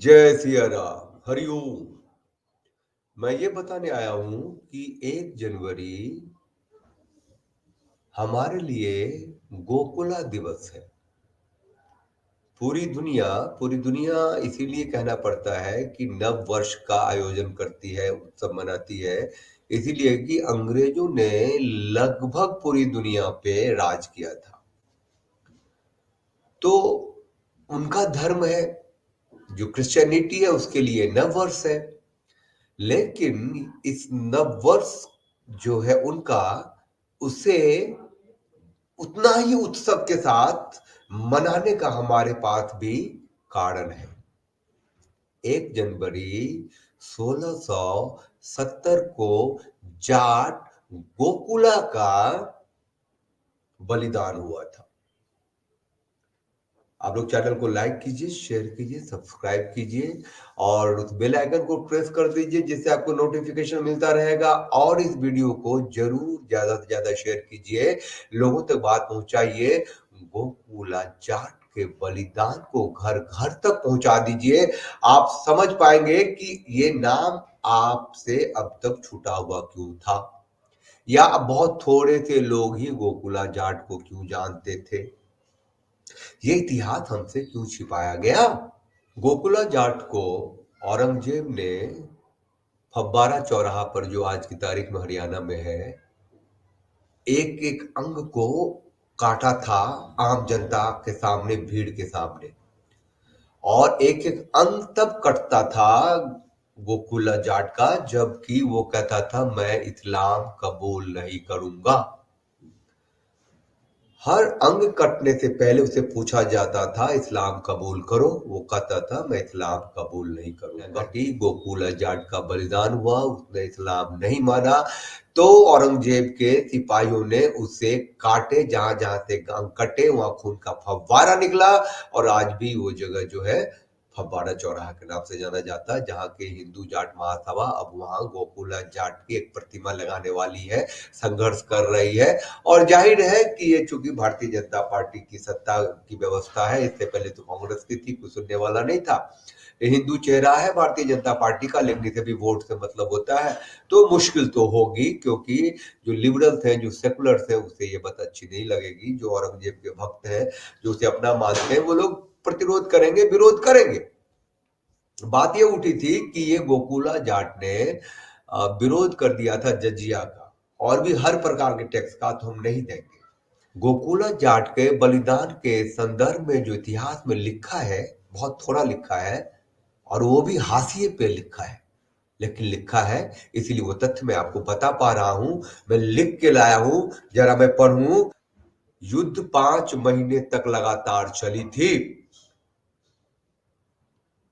जय सिया राम, हरिओम। मैं ये बताने आया हूं कि 1 जनवरी हमारे लिए गोकुला दिवस है। पूरी दुनिया इसीलिए कहना पड़ता है कि नव वर्ष का आयोजन करती है, उत्सव मनाती है, इसीलिए कि अंग्रेजों ने लगभग पूरी दुनिया पे राज किया था। तो उनका धर्म है, जो क्रिश्चियनिटी है, उसके लिए नव वर्ष है। लेकिन इस नव वर्ष जो है उनका, उसे उतना ही उत्सव के साथ मनाने का हमारे पास भी कारण है। 1 जनवरी 1670 को जाट गोकुला का बलिदान हुआ था। आप लोग चैनल को लाइक कीजिए, शेयर कीजिए, सब्सक्राइब कीजिए और उस बेल आइकन को प्रेस कर दीजिए, जिससे आपको नोटिफिकेशन मिलता रहेगा। और इस वीडियो को जरूर ज्यादा से ज्यादा शेयर कीजिए, लोगों तक बात पहुंचाइए। गोकुला जाट के बलिदान को घर घर तक पहुंचा दीजिए। आप समझ पाएंगे कि ये नाम आपसे अब तक छूटा हुआ क्यों था, या अब बहुत थोड़े से लोग ही गोकुला जाट को क्यों जानते थे, ये इतिहास हमसे क्यों छिपाया गया। गोकुला जाट को औरंगजेब ने फव्वारा चौराहा पर, जो आज की तारीख में हरियाणा में है, एक एक अंग को काटा था आम जनता के सामने, भीड़ के सामने। और एक एक अंग तब कटता था गोकुला जाट का जबकि वो कहता था मैं इस्लाम कबूल नहीं करूंगा। हर अंग कटने से पहले उसे पूछा जाता था इस्लाम कबूल करो, वो कहता था मैं इस्लाम कबूल नहीं करूंगा। कि गोकुला जाट का बलिदान हुआ, उसने इस्लाम नहीं माना, तो औरंगजेब के सिपाहियों ने उसे काटे, जहां जहां से अंग कटे वहां खून का फव्वारा निकला। और आज भी वो जगह जो है फव्वारा चौराहा के नाम से जाना जाता है, जहाँ के हिंदू जाट महासभा अब वहां गोकुला जाट की एक प्रतिमा लगाने वाली है, संघर्ष कर रही है। और जाहिर है कि ये चूंकि भारतीय जनता पार्टी की सत्ता की व्यवस्था है, इससे पहले तो कांग्रेस की थी, कुछ सुनने वाला नहीं था। ये हिंदू चेहरा है भारतीय जनता पार्टी का, लेकिन इसे भी वोट से मतलब होता है, तो मुश्किल तो होगी, क्योंकि जो लिबरल्स हैं, जो सेकुलर्स हैं, उसे ये बात अच्छी नहीं लगेगी। जो औरंगजेब के भक्त हैं, जो उसे अपना मानते हैं, वो लोग प्रतिरोध करेंगे, विरोध करेंगे। बात ये उठी थी कि ये गोकुला जाट ने विरोध कर दिया था जजिया का और भी हर प्रकार के टैक्स का, तो हम नहीं देंगे। गोकुला जाट के बलिदान के संदर्भ में जो इतिहास में लिखा है, बहुत थोड़ा लिखा है, और वो भी हाशिए पे लिखा है, लेकिन लिखा है, इसीलिए वो तथ्य मैं आपको बता पा रहा हूं। मैं लिख के लाया हूं, जरा मैं पढ़ूं। युद्ध 5 महीने तक लगातार चली थी।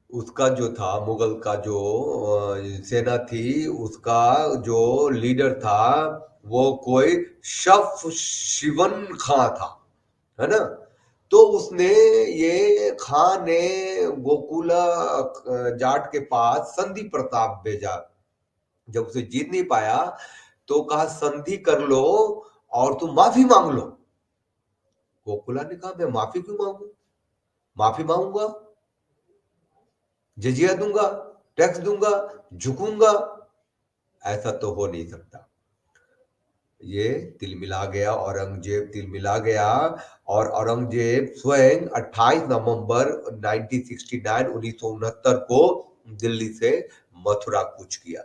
उसका जो था, मुगल का जो सेना थी, उसका जो लीडर था, वो कोई शफ शिवन खां था, है ना। तो उसने, ये खान ने गोकुला जाट के पास संधि प्रस्ताव भेजा। जब उसे जीत नहीं पाया तो कहा संधि कर लो और तुम माफी मांग लो। गोकुला ने कहा मैं माफी क्यों मांगू, माफी मांगूंगा, जजिया दूंगा, टैक्स दूंगा, झुकूंगा, ऐसा तो हो नहीं सकता। ये तिलमिला गया, औरंगजेब तिलमिला गया। और औरंगजेब स्वयं 28 नवंबर 1969 को दिल्ली से मथुरा कूच किया।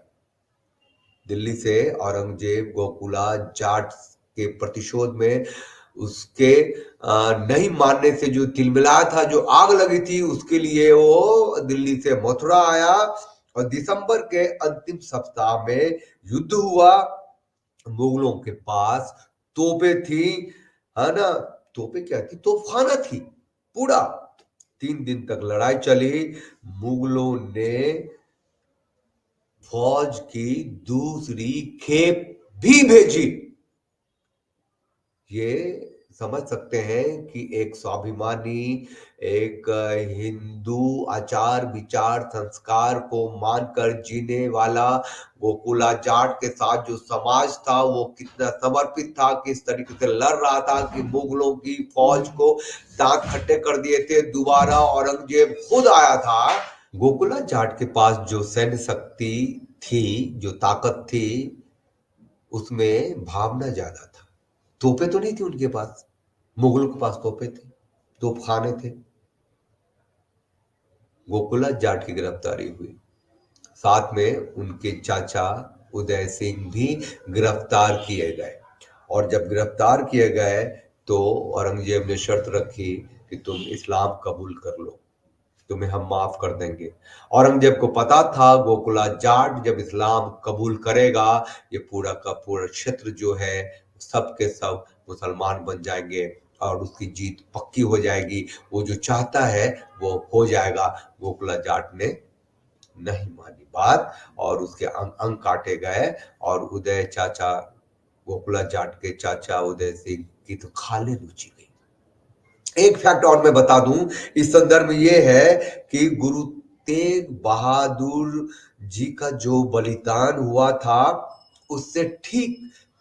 दिल्ली से औरंगजेब गोकुला जाट के प्रतिशोध में, उसके नहीं मानने से जो तिलमिलाया था, जो आग लगी थी, उसके लिए वो दिल्ली से मथुरा आया। और दिसंबर के अंतिम सप्ताह में युद्ध हुआ। मुगलों के पास तोपें थी, है ना। तोपें क्या थी, तोपखाना थी पूरा। 3 दिन तक लड़ाई चली। मुगलों ने फौज की दूसरी खेप भी भेजी। ये समझ सकते हैं कि एक स्वाभिमानी, एक हिंदू आचार विचार संस्कार को मानकर जीने वाला गोकुला जाट के साथ जो समाज था, वो कितना समर्पित था, किस तरीके से लड़ रहा था कि मुगलों की फौज को दांत खट्टे कर दिए थे। दोबारा औरंगजेब खुद आया था गोकुला जाट के पास जो सैन्य शक्ति थी, जो ताकत थी, उसमें भावना ज्यादा था। तोपें तो नहीं थी उनके पास, मुगलों के पास तोपें थी, तोपखाने थे। गोकुला जाट की गिरफ्तारी हुई, साथ में उनके चाचा उदय सिंह भी गिरफ्तार किए गए। और जब गिरफ्तार किए गए तो औरंगजेब ने शर्त रखी कि तुम इस्लाम कबूल कर लो, तुम्हें हम माफ कर देंगे। औरंगजेब को पता था गोकुला जाट जब इस्लाम कबूल करेगा, ये पूरा का पूरा क्षेत्र जो है सब के सब मुसलमान बन जाएंगे और उसकी जीत पक्की हो जाएगी। वो जो चाहता है वो हो जाएगा। गोकुला जाट ने नहीं मानी बात और उसके अंग अंग काटे गए और उदय चाचा, गोकुला जाट के चाचा उदय सिंह की तो खाले रुचि गई। एक फैक्ट और मैं बता दूं इस संदर्भ में ये है कि गुरु तेग बहादुर जी का जो बलिदान हुआ था उससे ठीक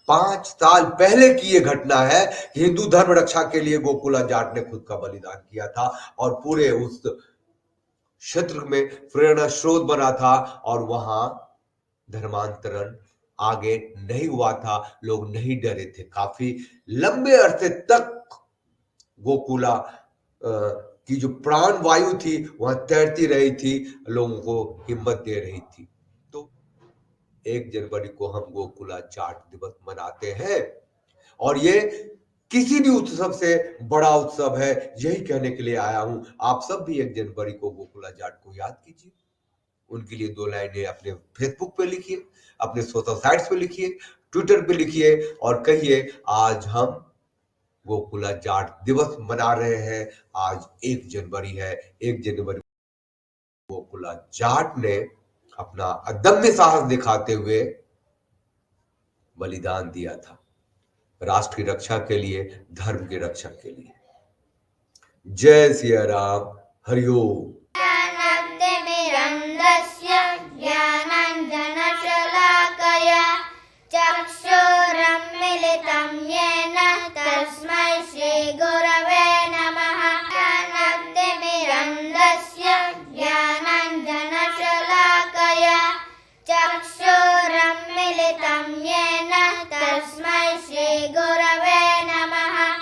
5 साल पहले की ये घटना है। हिंदू धर्म रक्षा के लिए गोकुला जाट ने खुद का बलिदान किया था और पूरे उस क्षेत्र में प्रेरणा स्रोत बना था और वहां धर्मांतरण आगे नहीं हुआ था, लोग नहीं डरे थे। काफी लंबे अरसे तक गोकुला की जो प्राण वायु थी वहां तैरती रही थी, लोगों को हिम्मत दे रही थी। तो 1 जनवरी को हम गोकुला जाट दिवस मनाते हैं और ये किसी भी उत्सव से बड़ा उत्सव है, यही कहने के लिए आया हूं। आप सब भी 1 जनवरी को गोकुला जाट को याद कीजिए, उनके लिए 2 लाइनें अपने फेसबुक पे लिखिए, अपने सोशल साइट्स पे लिखिए, ट्विटर पे लिखिए और कहिए आज हम गोकुला जाट दिवस मना रहे हैं। आज 1 जनवरी है। 1 जनवरी गोकुला जाट ने अपना अदम्य साहस दिखाते हुए बलिदान दिया था, राष्ट्र की रक्षा के लिए, धर्म की रक्षा के लिए। जय सिया राम, हरिओम।